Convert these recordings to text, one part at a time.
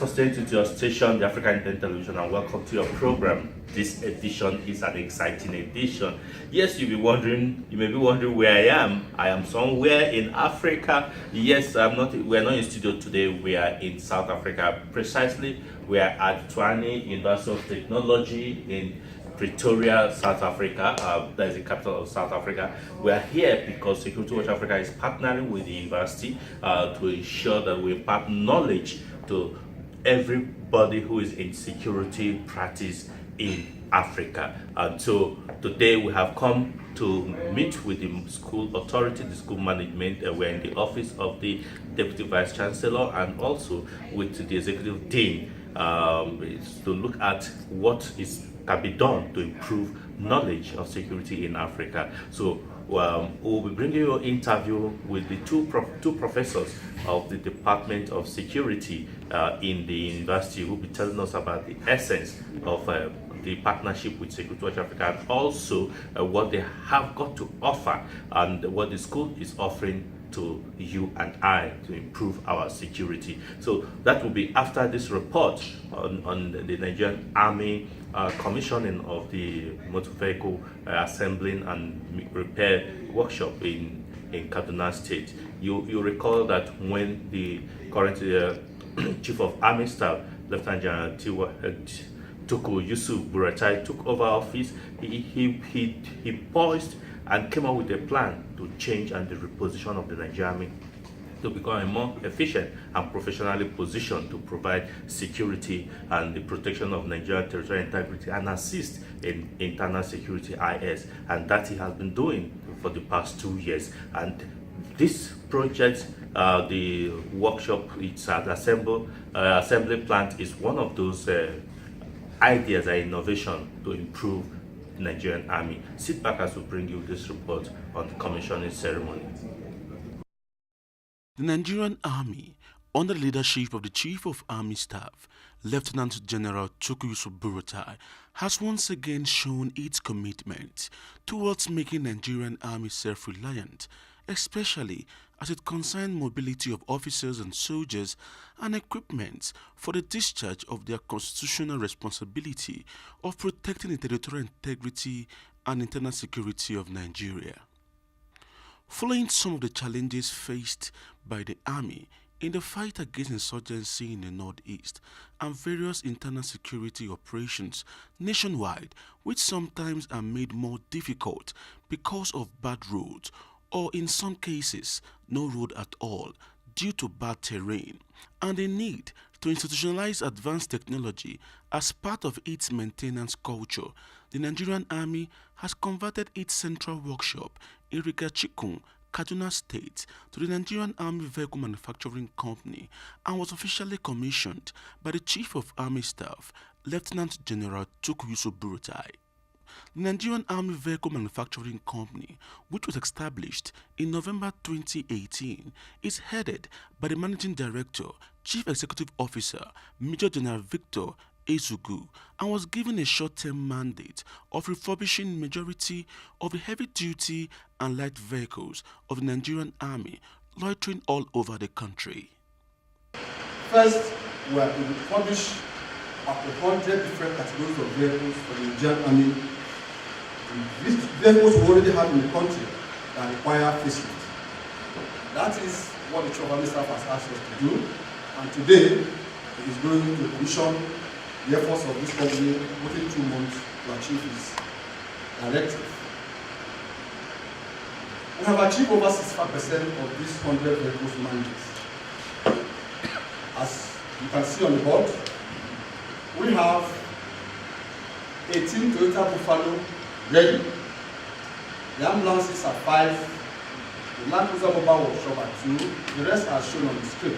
for staying to your station, the AfricaTelevision, and welcome to your program. This edition is an exciting edition. Yes, you may be wondering where I am. I am somewhere in Africa. Yes, we're not in studio today. We are in South Africa. Precisely, we are at Tshwane University of Technology in Pretoria, South Africa. That is the capital of South Africa. We are here because Security Watch Africa is partnering with the university to ensure that we impart knowledge to everybody who is in security practice in Africa. And so today we have come to meet with the school authority, the school management. We're in the office of the Deputy Vice Chancellor and also with the Executive Dean to look at what can be done to improve knowledge of security in Africa. So we'll be bringing you an interview with the two professors of the Department of Security in the university, who will be telling us about the essence of the partnership with Security Watch Africa and also what they have got to offer and what the school is offering to you and I to improve our security. So that will be after this report on the Nigerian Army commissioning of the motor vehicle assembling and repair workshop in Kaduna State. You recall that when the current Chief of Army Staff, Lieutenant General Tuku Yusuf Buratai, took over office, he poised and came up with a plan to change and the reposition of the Nigerian Army to become a more efficient and professionally positioned to provide security and the protection of Nigerian territorial integrity and assist in internal security IS, and that he has been doing for the past 2 years. And this project, the workshop, it's an assembly plant, is one of those ideas and innovation to improve the Nigerian Army. Sit back as we bring you this report on the commissioning ceremony. The Nigerian Army, under the leadership of the Chief of Army Staff, Lieutenant General Tuku Yusuf Buratai, has once again shown its commitment towards making Nigerian Army self-reliant, especially as it concerns mobility of officers and soldiers and equipment for the discharge of their constitutional responsibility of protecting the territorial integrity and internal security of Nigeria. Following some of the challenges faced by the Army in the fight against insurgency in the Northeast and various internal security operations nationwide, which sometimes are made more difficult because of bad roads or in some cases no road at all due to bad terrain, and the need to institutionalize advanced technology as part of its maintenance culture, the Nigerian Army has converted its central workshop in Rigachikun, Kaduna State, to the Nigerian Army Vehicle Manufacturing Company and was officially commissioned by the Chief of Army Staff, Lieutenant General Tuku Yusuf Buratai. The Nigerian Army Vehicle Manufacturing Company, which was established in November 2018, is headed by the Managing Director, Chief Executive Officer, Major General Victor Ezugu, and was given a short-term mandate of refurbishing majority of the heavy-duty and light vehicles of the Nigerian Army loitering all over the country. First, we are to refurbish up to 100 different categories of vehicles for the Nigerian Army. These vehicles we already have in the country that require facelift. That is what the Chief of Army Staff has asked us to do, and today it is going to commission the efforts of this company within 2 months to achieve its directive. We have achieved over 65% of these 100 vehicles mandates. As you can see on the board, we have 18 Toyota Buffalo ready. The ambulances are 5, the Land Cruiser Mobile Workshop are 2, the rest are shown on the screen.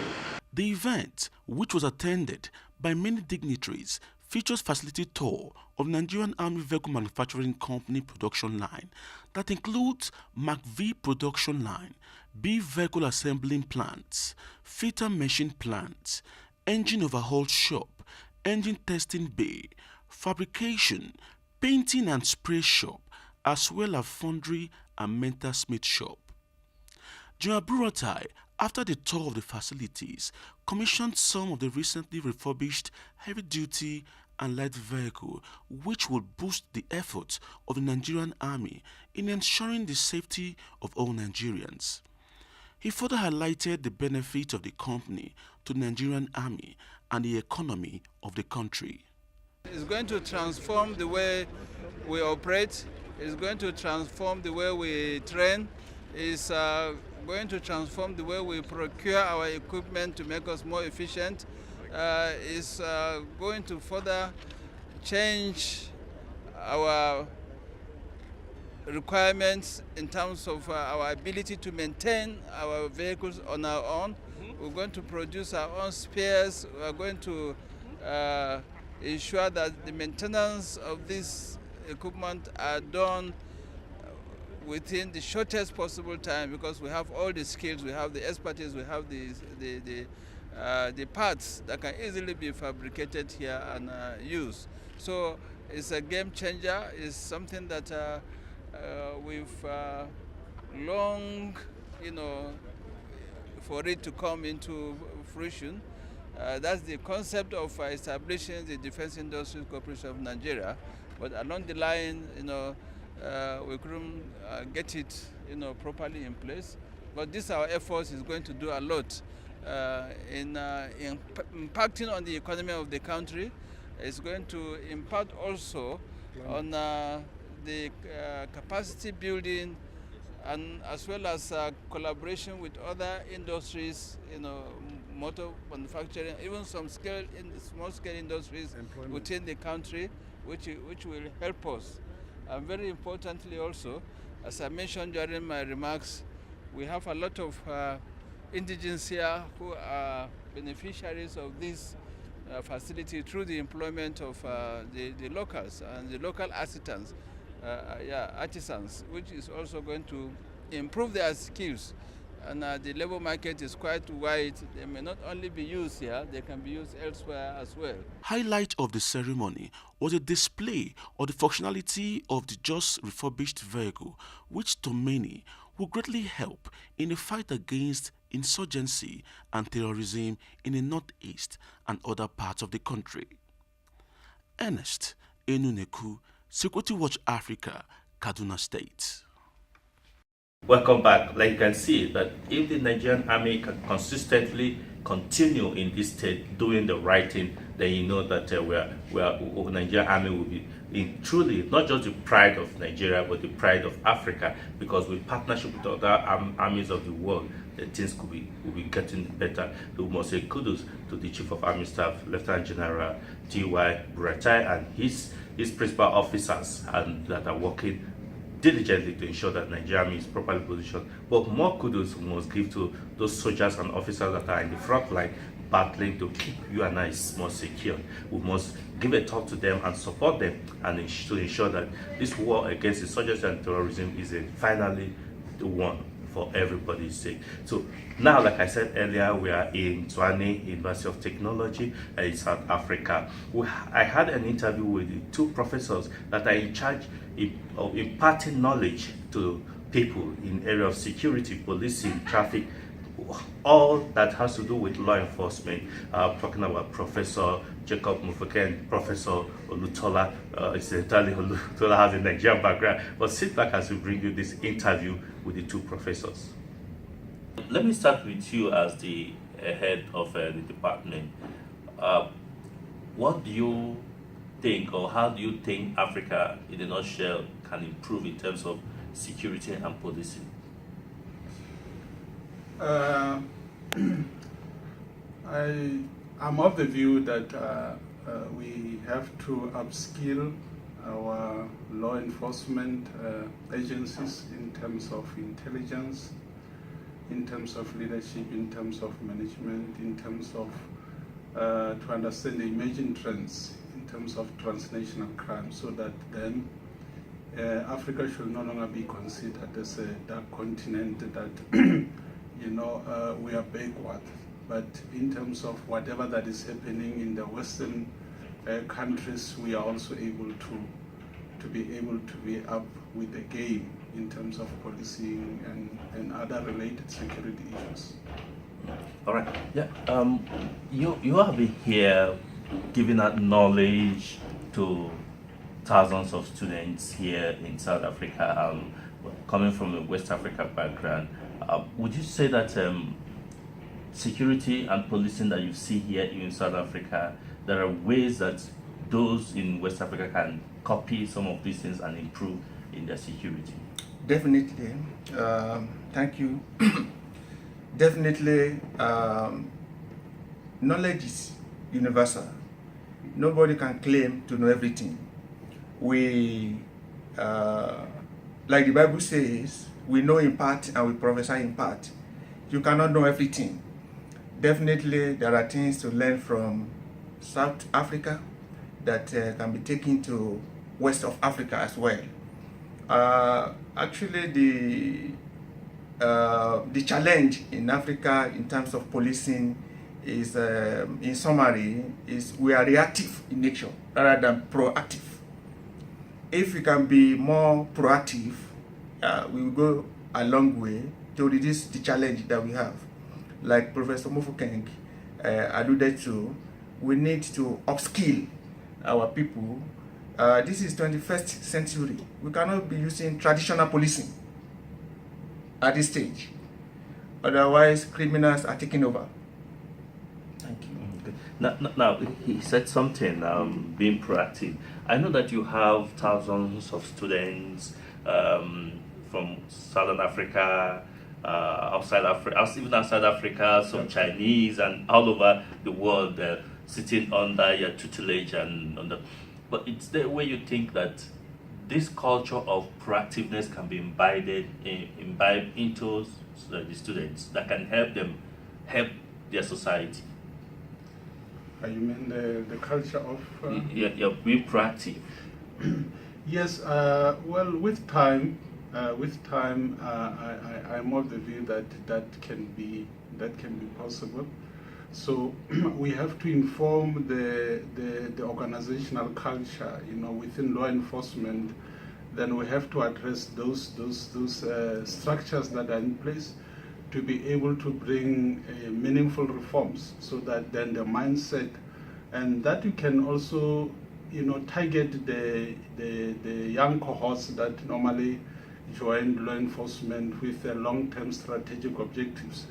The event, which was attended by many dignitaries, features facility tour of Nigerian Army Vehicle Manufacturing Company production line that includes Mark V production line, B vehicle assembling plants, fitter machine plants, engine overhaul shop, engine testing bay, fabrication, painting and spray shop, as well as foundry and metalsmith shop. General Buratai after the tour of the facilities, commissioned some of the recently refurbished heavy-duty and light vehicle, which will boost the efforts of the Nigerian Army in ensuring the safety of all Nigerians. He further highlighted the benefit of the company to the Nigerian Army and the economy of the country. It's going to transform the way we operate. It's going to transform the way we train. It's going to transform the way we procure our equipment to make us more efficient. It's going to further change our requirements in terms of our ability to maintain our vehicles on our own. We're going to produce our own spares. We're going to ensure that the maintenance of this equipment are done within the shortest possible time, because we have all the skills, we have the expertise, we have the parts that can easily be fabricated here and used. So it's a game changer. It's something that we've long, for it to come into fruition. That's the concept of establishing the Defense Industries Corporation of Nigeria. But along the line, we couldn't get it, properly in place. But this our efforts is going to do a lot in impacting on the economy of the country. It's going to impact also on the capacity building, and as well as collaboration with other industries, motor manufacturing, even some small-scale industries within the country, which will help us. And very importantly also, as I mentioned during my remarks, we have a lot of indigents here who are beneficiaries of this facility through the employment of the locals and the local artisans, which is also going to improve their skills. And the labor market is quite wide. They may not only be used here, they can be used elsewhere as well. Highlight of the ceremony was a display of the functionality of the just refurbished vehicle, which to many will greatly help in the fight against insurgency and terrorism in the northeast and other parts of the country. Ernest Enuneku, Security Watch Africa, Kaduna State. Welcome back. Like you can see that if the Nigerian Army can consistently continue in this state doing the right thing, then you know that Nigerian Army will be truly not just the pride of Nigeria, but the pride of Africa, because with partnership with other armies of the world, the things will be getting better. We must say kudos to the Chief of Army Staff, Lieutenant General T.Y. Buratai, and his principal officers, and that are working diligently to ensure that Nigeria Army is properly positioned. But more kudos we must give to those soldiers and officers that are in the front line battling to keep you and I more secure. We must give a talk to them and support them, and to ensure that this war against insurgency and terrorism is finally the one for everybody's sake. So now, like I said earlier, we are in Tshwane University of Technology in South Africa. I had an interview with the two professors that are in charge of imparting knowledge to people in area of security, policing, traffic, all that has to do with law enforcement. Talking about Professor Jacob Mufeke and Professor Olutola. Incidentally, Olutola has a Nigerian background. But sit back as we bring you this interview with the two professors. Let me start with you as the head of the department. What do you think, or how do you think Africa, in a nutshell, can improve in terms of security and policing? I'm of the view that we have to upskill our law enforcement agencies in terms of intelligence, in terms of leadership, in terms of management, in terms of to understand the emerging trends in terms of transnational crime, so that then Africa should no longer be considered as a dark continent that we are backward. But in terms of whatever that is happening in the Western countries, we are also able to be able to be up with the game in terms of policing and other related security issues. All right. Yeah. You have been here giving out knowledge to thousands of students here in South Africa, coming from a West Africa background. Would you say that security and policing that you see here in South Africa, there are ways that those in West Africa can copy some of these things and improve in their security? Definitely. Thank you. Definitely, knowledge is universal. Nobody can claim to know everything. We, like the Bible says, we know in part and we prophesy in part. You cannot know everything. Definitely, there are things to learn from South Africa that can be taken to West of Africa as well. Actually, the challenge in Africa in terms of policing is, in summary, is we are reactive in nature rather than proactive. If we can be more proactive, we will go a long way to reduce the challenge that we have. Like Professor Mofokeng alluded to, we need to upskill our people. This is 21st century. We cannot be using traditional policing at this stage. Otherwise, criminals are taking over. Thank you. Okay. Now, he said something, being proactive. I know that you have thousands of students from Southern Africa, outside Africa, even outside Africa, some Chinese, and all over the world sitting under your tutelage and under. But it's the way you think that this culture of proactiveness can be imbibed into the students that can help them help their society. You mean the culture of? Yeah, being proactive. Yes. Well, with time, I'm of the view that can be possible. So we have to inform the organizational culture, within law enforcement. Then we have to address those structures that are in place to be able to bring meaningful reforms, so that then the mindset, and that you can also target the young cohorts that normally join law enforcement with long-term strategic objectives,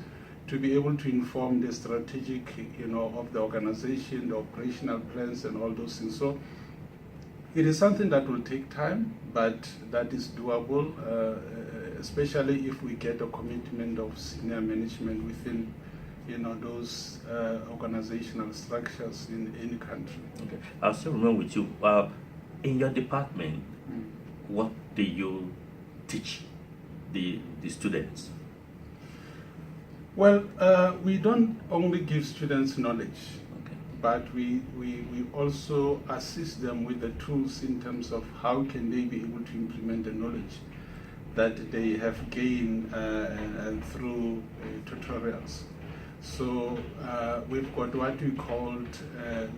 to be able to inform the strategic, of the organization, the operational plans, and all those things. So it is something that will take time, but that is doable, especially if we get a commitment of senior management within, those organizational structures in any country. Okay. I'll still remain with you. In your department, what do you teach the students? Well, we don't only give students knowledge, Okay. but we also assist them with the tools in terms of how can they be able to implement the knowledge that they have gained through tutorials. So we've got what we called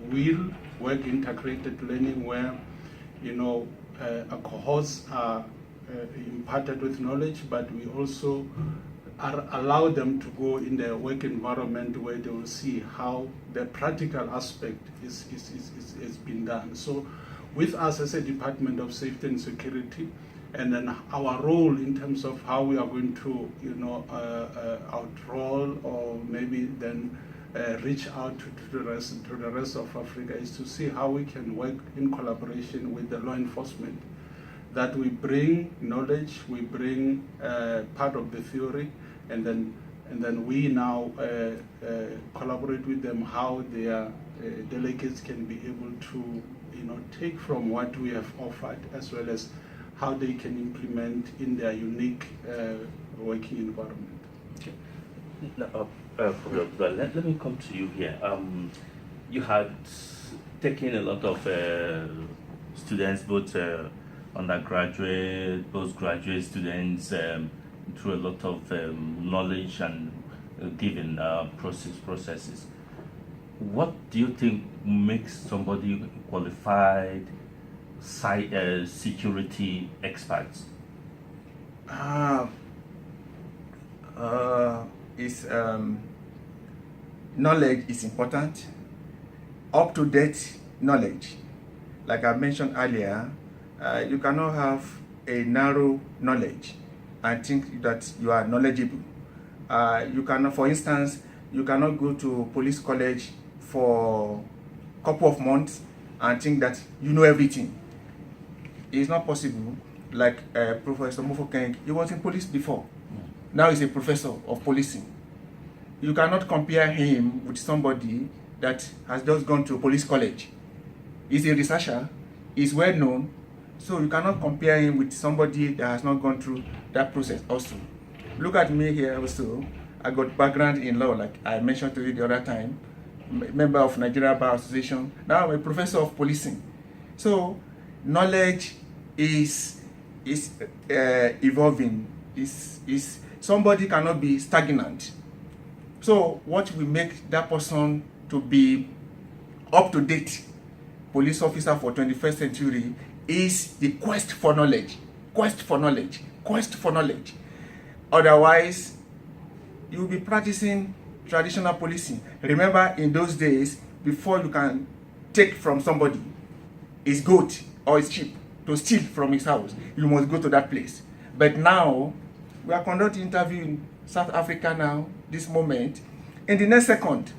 WIL, Work Integrated Learning, where cohorts are imparted with knowledge, but we also allow them to go in the work environment where they will see how the practical aspect is been done. So with us as a Department of Safety and Security, and then our role in terms of how we are going to outroll or maybe then reach out to the rest of Africa, is to see how we can work in collaboration with the law enforcement, that we bring knowledge, we bring part of the theory, and then we now collaborate with them how their delegates can be able to take from what we have offered, as well as how they can implement in their unique working environment. Okay. Now, let me come to you here. You had taken a lot of students, both undergraduate, postgraduate students, through a lot of knowledge and given processes. What do you think makes somebody qualified security experts? Knowledge is important. Up-to-date knowledge. Like I mentioned earlier, you cannot have a narrow knowledge and think that you are knowledgeable. You cannot, for instance, you cannot go to police college for a couple of months and think that you know everything. It's not possible. Like Professor Mofokeng, he was in police before. Now he's a professor of policing. You cannot compare him with somebody that has just gone to police college. He's a researcher, he's well known, so you cannot compare him with somebody that has not gone through that process also. Look at me here also. I got background in law, like I mentioned to you the other time, member of Nigeria Bar Association. Now I'm a professor of policing. So knowledge is evolving. Is somebody cannot be stagnant. So what will make that person to be up to date police officer for 21st century is the quest for knowledge, quest for knowledge, quest for knowledge. Otherwise, you will be practicing traditional policing. Remember, in those days, before you can take from somebody his goat or his sheep to steal from his house, you must go to that place. But now, we are conducting interview in South Africa now, this moment. In the next second,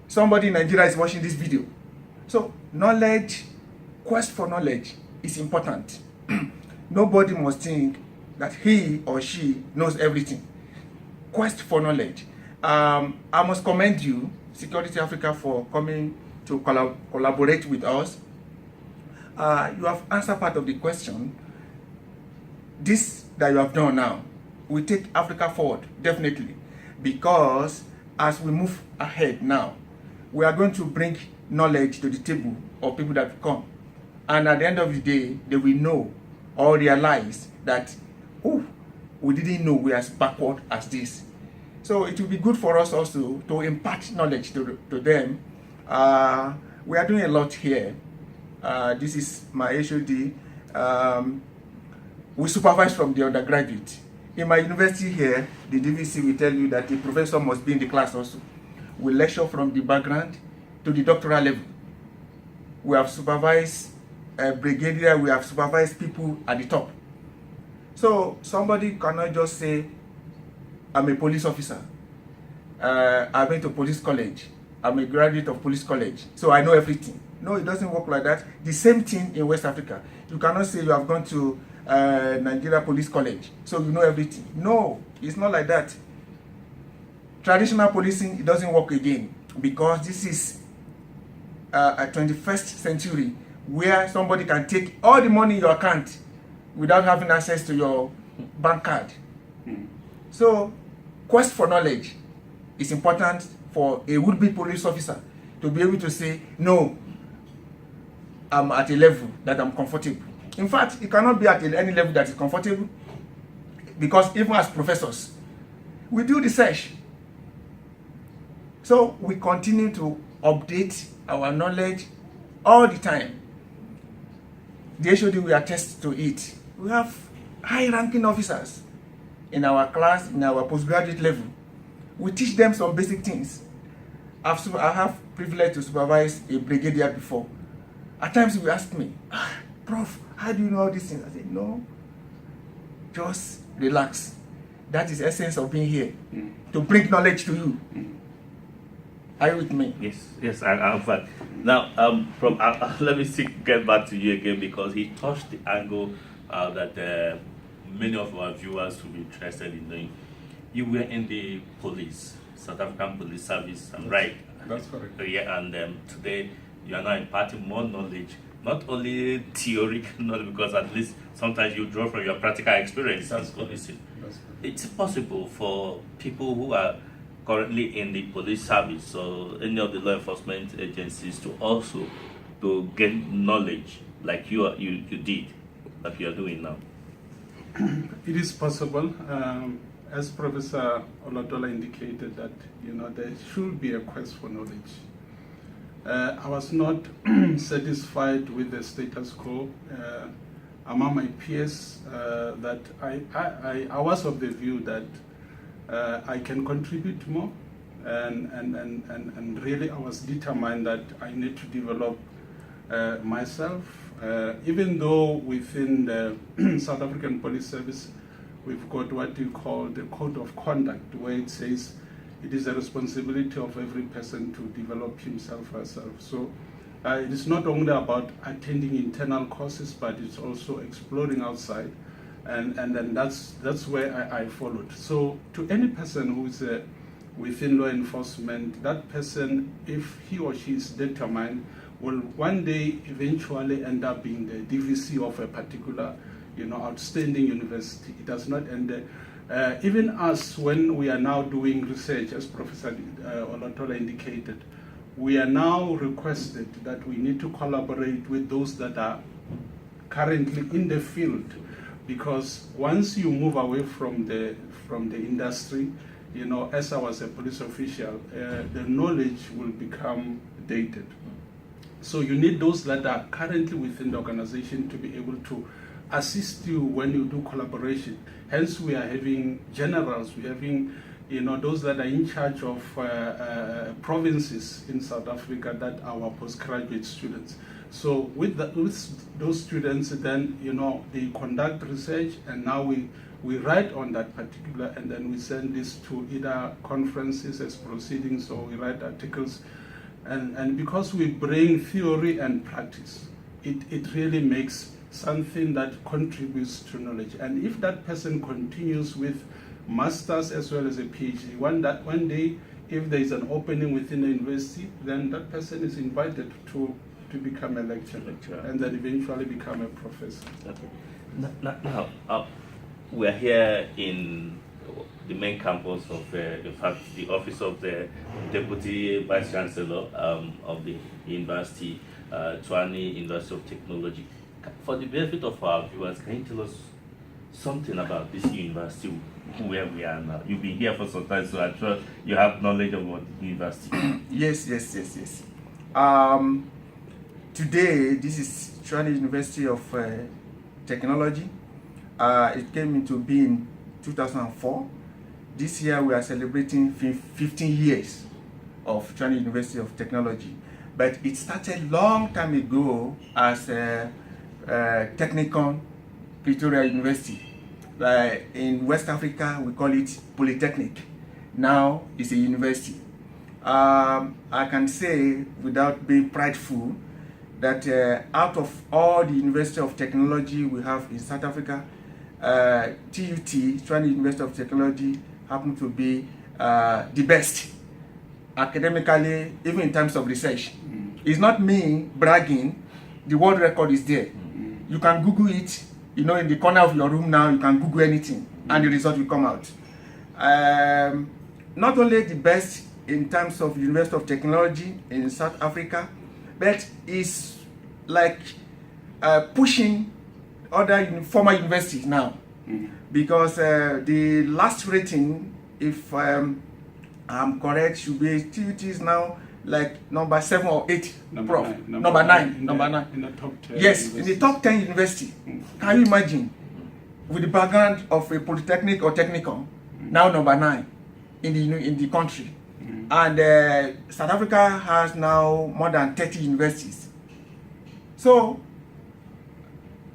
somebody in Nigeria is watching this video. So knowledge, quest for knowledge is important. Nobody must think that he or she knows everything. Quest for knowledge. I must commend you, Security Africa, for coming to collaborate with us. You have answered part of the question. This that you have done now will take Africa forward, definitely. Because as we move ahead now, we are going to bring knowledge to the table of people that come. And at the end of the day, they will know or realize that, oh, we didn't know we are as backward as this. So it will be good for us also to impart knowledge to them. We are doing a lot here. This is my HOD. We supervise from the undergraduate. In my university here, the DVC will tell you that the professor must be in the class also. We lecture from the background to the doctoral level. We have supervised brigadier, we have supervised people at the top. So somebody cannot just say, I'm a police officer. I went to police college. I'm a graduate of police college, so I know everything. No, it doesn't work like that. The same thing in West Africa. You cannot say you have gone to Nigeria Police College, so you know everything. No, it's not like that. Traditional policing, it doesn't work again, because this is a 21st century where somebody can take all the money in your account without having access to your bank card. So, quest for knowledge is important for a would-be police officer to be able to say, no, I'm at a level that I'm comfortable. In fact, it cannot be at any level that is comfortable, because even as professors, we do research. So we continue to update our knowledge all the time. The HOD will attest to it. We have high-ranking officers in our class, in our postgraduate level. We teach them some basic things. I have privilege to supervise a brigadier before. At times he will ask me, Prof, how do you know all these things? I say, no, just relax. That is the essence of being here, to bring knowledge to you. Are you with me? Yes, I'm fine. Now, let me get back to you again, because he touched the angle that many of our viewers will be interested in knowing. You were in the police, South African Police Service, right? That's correct. Yeah, and today you are now imparting more knowledge, not only theoretical knowledge, because at least sometimes you draw from your practical experience in policing. It's possible for people who are currently in the police service or any of the law enforcement agencies to also to gain knowledge like you did, like you are doing now. It is possible. As Professor Olodola indicated, that there should be a quest for knowledge. I was not satisfied with the status quo among my peers. That I was of the view that I can contribute more, and really I was determined that I need to develop myself. Even though within the South African Police Service we've got what you call the Code of Conduct, where it says it is the responsibility of every person to develop himself or herself. So it is not only about attending internal courses, but it's also exploring outside, and then that's where I followed. So to any person who is within law enforcement, that person, if he or she is determined, will one day eventually end up being the DVC of a particular, outstanding university. It does not end there. Even us, when we are now doing research, as Professor Olatola indicated, we are now requested that we need to collaborate with those that are currently in the field, because once you move away from the industry, as I was a police official, the knowledge will become dated. So you need those that are currently within the organization to be able to assist you when you do collaboration. Hence, we are having generals, we're having those that are in charge of provinces in South Africa that are our postgraduate students. So with those students, then they conduct research, and now we write on that particular, and then we send this to either conferences as proceedings, or we write articles. And because we bring theory and practice, it really makes something that contributes to knowledge. And if that person continues with masters as well as a PhD, one day, if there is an opening within the university, then that person is invited to become a lecturer, and then eventually become a professor. Okay. Now, we're here in the main campus of, in fact, the office of the Deputy Vice Chancellor of the University, Tshwane University of Technology. For the benefit of our viewers, can you tell us something about this university, where we are now? You've been here for some time, so I'm sure you have knowledge about the university. Yes. Today, this is Tshwane University of Technology. It came into being in 2004. This year we are celebrating 15 years of Tshwane University of Technology. But it started long time ago as a Technicon Pretoria University. In West Africa, we call it Polytechnic. Now it's a university. I can say, without being prideful, that out of all the University of Technology we have in South Africa, TUT, Tshwane University of Technology, happen to be the best academically, even in terms of research. It's not me bragging, the world record is there. You can Google it, in the corner of your room now, you can Google anything, and the result will come out. Not only the best in terms of University of Technology in South Africa, but it's like pushing other former universities now. Because the last rating, if I'm correct, should be TUT is now like number 7 or 8. Number 9 in the top 10. Yes, in the top 10 university. Can you imagine, with the background of a polytechnic or technicum, now number 9 in the country, and South Africa has now more than 30 universities. So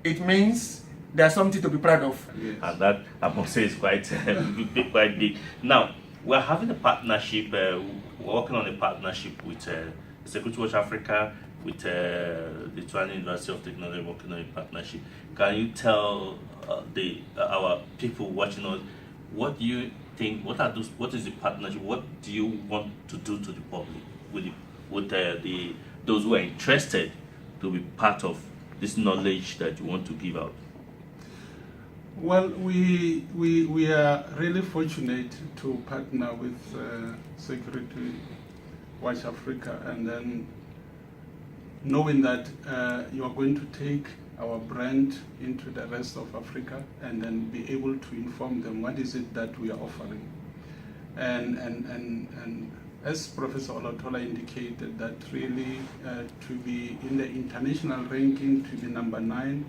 it means there's something to be proud of. Yes. And that, I must say, is quite quite big. Now, we're having a partnership, we're working on a partnership with Security Watch Africa, with the Tshwane University of Technology, working on a partnership. Can you tell our people watching us, what do you think, what is the partnership, what do you want to do to the public, with those who are interested to be part of this knowledge that you want to give out? Well, we are really fortunate to partner with Security Watch Africa, and then knowing that you are going to take our brand into the rest of Africa, and then be able to inform them what is it that we are offering. And as Professor Olotola indicated, that really to be in the international ranking, to be number 9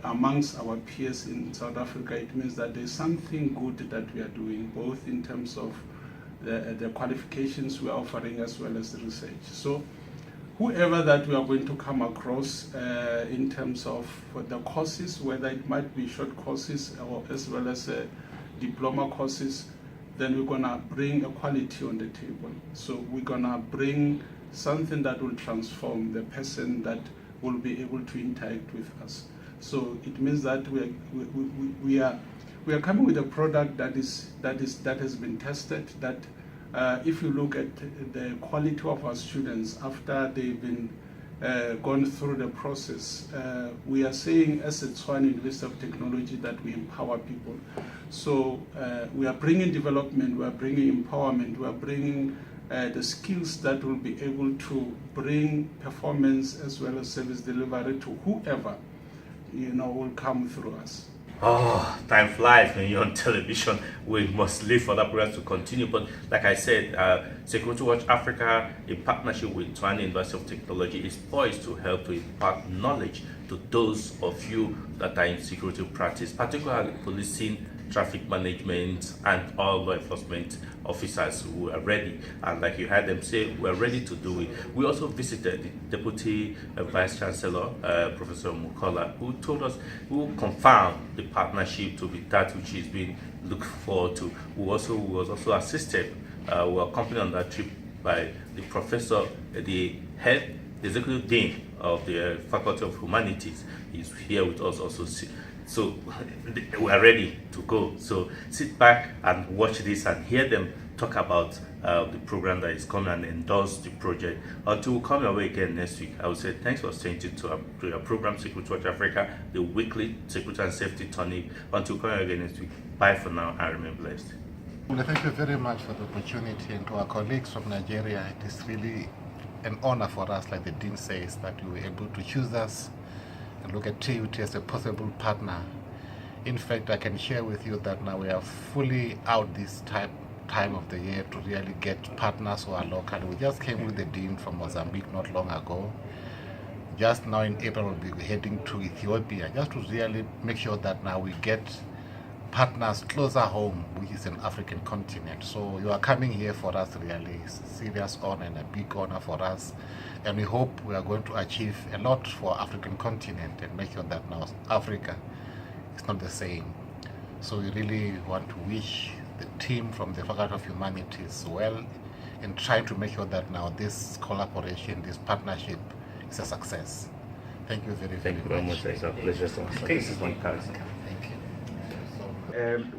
amongst our peers in South Africa, it means that there's something good that we are doing, both in terms of the qualifications we are offering as well as the research. So whoever that we are going to come across in terms of the courses, whether it might be short courses or as well as diploma courses, then we're going to bring a quality on the table. So we're going to bring something that will transform the person that will be able to interact with us. So it means that we are coming with a product that has been tested, that if you look at the quality of our students after they've been gone through the process, we are saying as a Tshwane University of Technology that we empower people. So we are bringing development, we are bringing empowerment, we are bringing the skills that will be able to bring performance as well as service delivery to whoever will come through us. Oh, time flies when you're on television. We must leave for that program to continue. But like I said, Security Watch Africa, in partnership with Tshwane University of Technology, is poised to help to impart knowledge to those of you that are in security practice, particularly policing, traffic management, and all law enforcement officers who are ready. And like you heard them say, we're ready to do it. We also visited the Deputy Vice Chancellor, Professor Mukola, who told us, who confirmed the partnership to be that which is being looked forward to. Who was also assisted, we were accompanied on that trip by the professor, the head executive dean of the Faculty of Humanities. He's here with us also. So we are ready to go. So sit back and watch this and hear them talk about the program that is coming and endorse the project. Until we come away again next week, I would say thanks for staying to our program, Security Watch Africa, the weekly security and safety tonic. Until we come away again next week, bye for now and remain blessed. Well, thank you very much for the opportunity, and to our colleagues from Nigeria, it is really an honor for us, like the Dean says, that you were able to choose us and look at TUT as a possible partner. In fact, I can share with you that now we are fully out this time of the year to really get partners who are local. We just came with the Dean from Mozambique not long ago. Just now in April, we'll be heading to Ethiopia, just to really make sure that now we get partners closer home, which is an African continent. So you are coming here for us really. It's a serious honor and a big honor for us. And we hope we are going to achieve a lot for African continent and make sure that now Africa is not the same. So we really want to wish the team from the Faculty of Humanities well in trying to make sure that now this collaboration, this partnership is a success. Thank you very much. It's a pleasure. Thank you.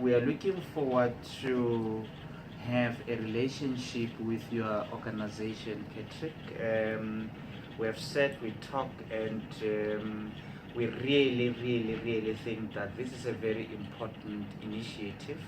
We are looking forward to have a relationship with your organization, Patrick. We have said, we talked, and we really think that this is a very important initiative.